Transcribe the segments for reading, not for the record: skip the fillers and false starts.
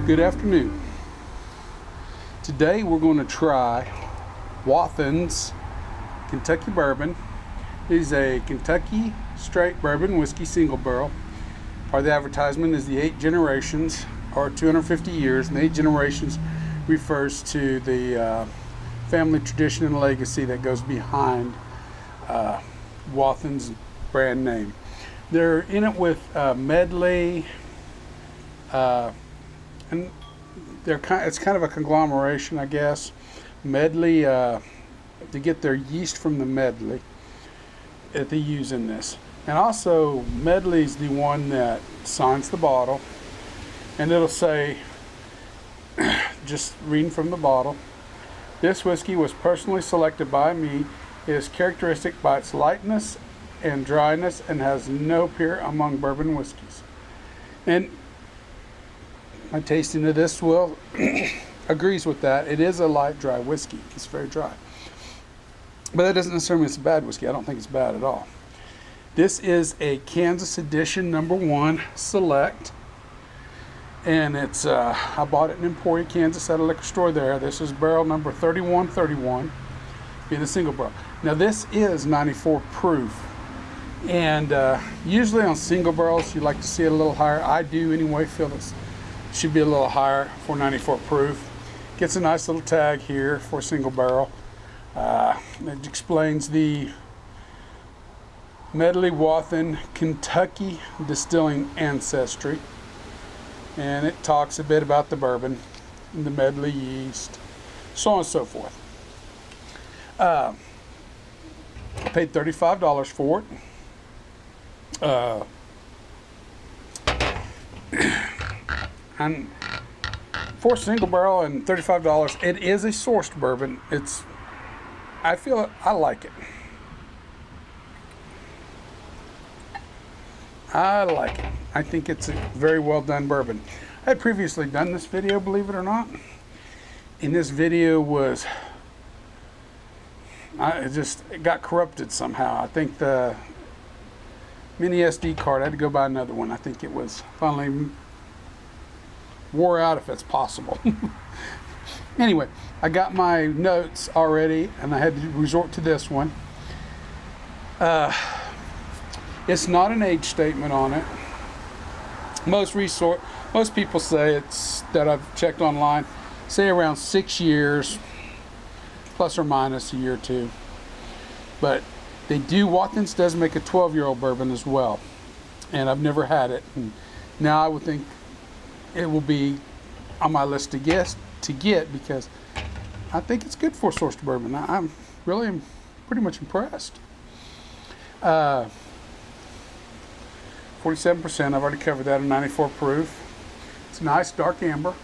Good afternoon. Today we're going to try Wathens Kentucky Bourbon. It is a Kentucky straight bourbon whiskey single barrel. Part of the advertisement is the 8 generations, or 250 years, and 8 generations refers to the family tradition and legacy that goes behind Wathens brand name. They're in it with medley, and it's kind of a conglomeration, I guess. Medley, to get their yeast from the medley that they use in this. And also, medley's the one that signs the bottle, and it'll say, just reading from the bottle, "This whiskey was personally selected by me. It is characteristic by its lightness and dryness and has no peer among bourbon whiskeys." And my tasting of this will agrees with that. It is a light, dry whiskey. It's very dry. But that doesn't necessarily mean it's a bad whiskey. I don't think it's bad at all. This is a Kansas Edition #1 Select. And it's, I bought it in Emporia, Kansas at a liquor store there. This is barrel number 3131, being a single barrel. Now this is 94 proof. And usually on single barrels, you like to see it a little higher. I do anyway, feel it should be a little higher for 94 proof. Gets a nice little tag here for single barrel. It explains the Medley Wathen Kentucky distilling ancestry. And it talks a bit about the bourbon and the medley yeast, so on and so forth. I paid $35 for it. And for single barrel and $35, it is a sourced bourbon. I like it. I like it. I think it's a very well done bourbon. I had previously done this video, believe it or not. And this video was, it got corrupted somehow. I think the mini SD card, I had to go buy another one. I think it was finally wore out, if that's possible. Anyway, I got my notes already and I had to resort to this one. It's not an age statement on it. Most people say it's, that I've checked online, say around 6 years, plus or minus a year or two. But Wathens does make a 12-year-old bourbon as well. And I've never had it. And now I would think it will be on my list to get because I think it's good for sourced bourbon. I'm really pretty much impressed. 47%, I've already covered that, in 94 proof. It's nice dark amber.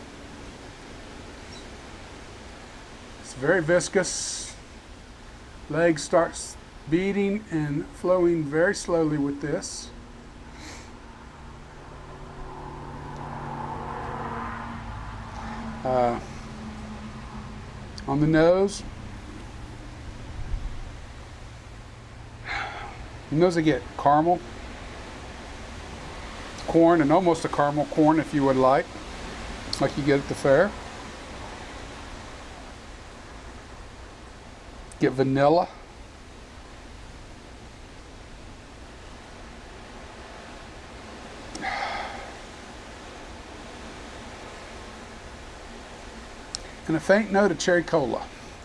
It's very viscous. Leg starts beating and flowing very slowly with this. On the nose, I get caramel, corn, and almost a caramel corn if you would like you get at the fair. Get vanilla. And a faint note of cherry cola.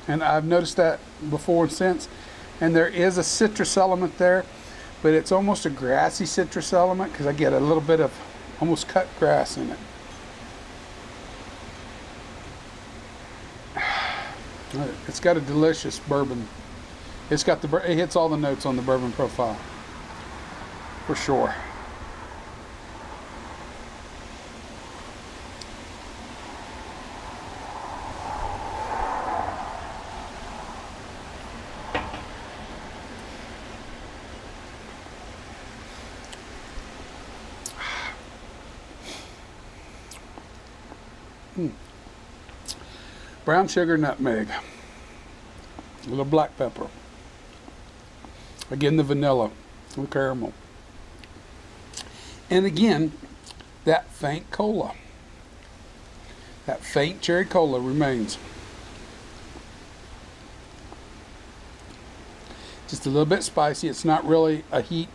And I've noticed that before and since. And there is a citrus element there, but it's almost a grassy citrus element because I get a little bit of almost cut grass in it. It's got a delicious bourbon. It hits all the notes on the bourbon profile, for sure. Brown sugar, nutmeg, a little black pepper, again the vanilla, the caramel, and again that faint cola. That faint cherry cola remains. Just a little bit spicy. It's not really a heat,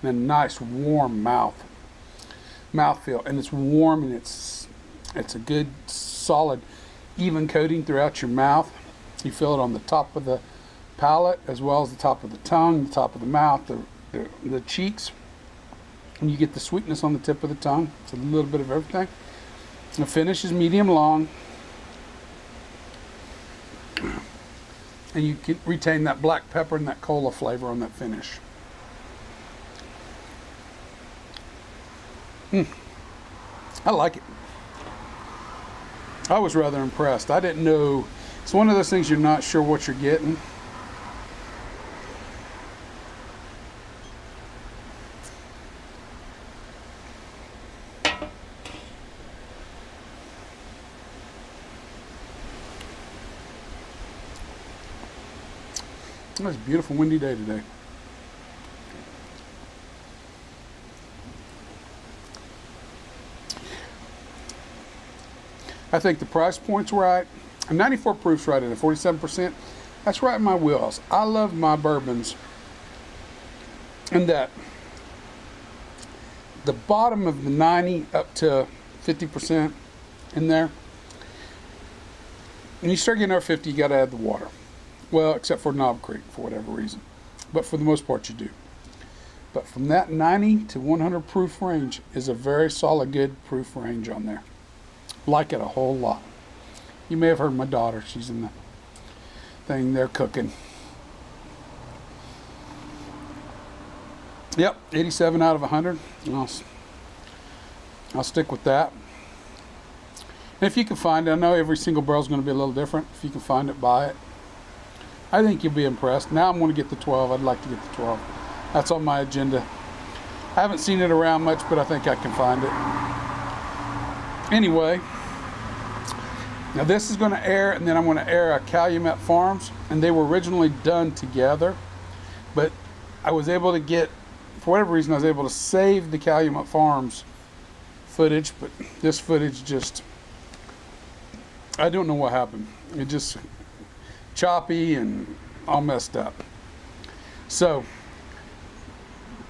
and a nice warm mouthfeel, and it's warm, and it's a good solid even coating throughout your mouth. You feel it on the top of the palate as well as the top of the tongue, the top of the mouth, the cheeks, and you get the sweetness on the tip of the tongue. It's a little bit of everything. The finish is medium long, and you can retain that black pepper and that cola flavor on that finish. I like it. I was rather impressed. I didn't know. It's one of those things you're not sure what you're getting. It's a beautiful windy day today. I think the price point's right. A 94 proof's right at a 47%. That's right in my wheelhouse. I love my bourbons. And that the bottom of the 90 up to 50% in there. When you start getting over 50, you got to add the water. Well, except for Knob Creek, for whatever reason. But for the most part, you do. But from that 90 to 100 proof range is a very solid, good proof range on there. Like it a whole lot. You may have heard my daughter. She's in the thing there cooking. Yep, 87 out of 100. I'll stick with that. And if you can find it, I know every single barrel is going to be a little different. If you can find it, buy it. I think you'll be impressed. Now I'm going to get the 12. I'd like to get the 12. That's on my agenda. I haven't seen it around much, but I think I can find it. Anyway, now this is going to air, and then I'm going to air a Calumet Farms, and they were originally done together, but I was able to get, for whatever reason, I was able to save the Calumet Farms footage, but this footage just, I don't know what happened. It just choppy and all messed up. So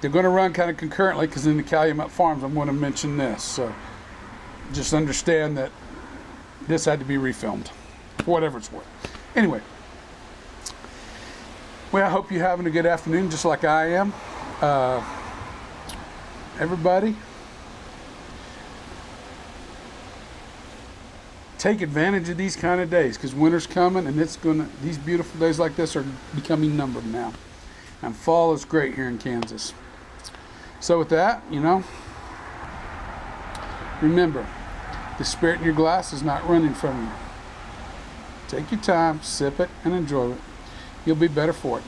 they're going to run kind of concurrently, because in the Calumet Farms I'm going to mention this. So just understand that this had to be refilmed, for whatever it's worth. Anyway, well, I hope you're having a good afternoon, just like I am. Everybody, take advantage of these kind of days, because winter's coming, and these beautiful days like this are becoming numbered now. And fall is great here in Kansas. So with that, remember, the spirit in your glass is not running from you. Take your time, sip it, and enjoy it. You'll be better for it.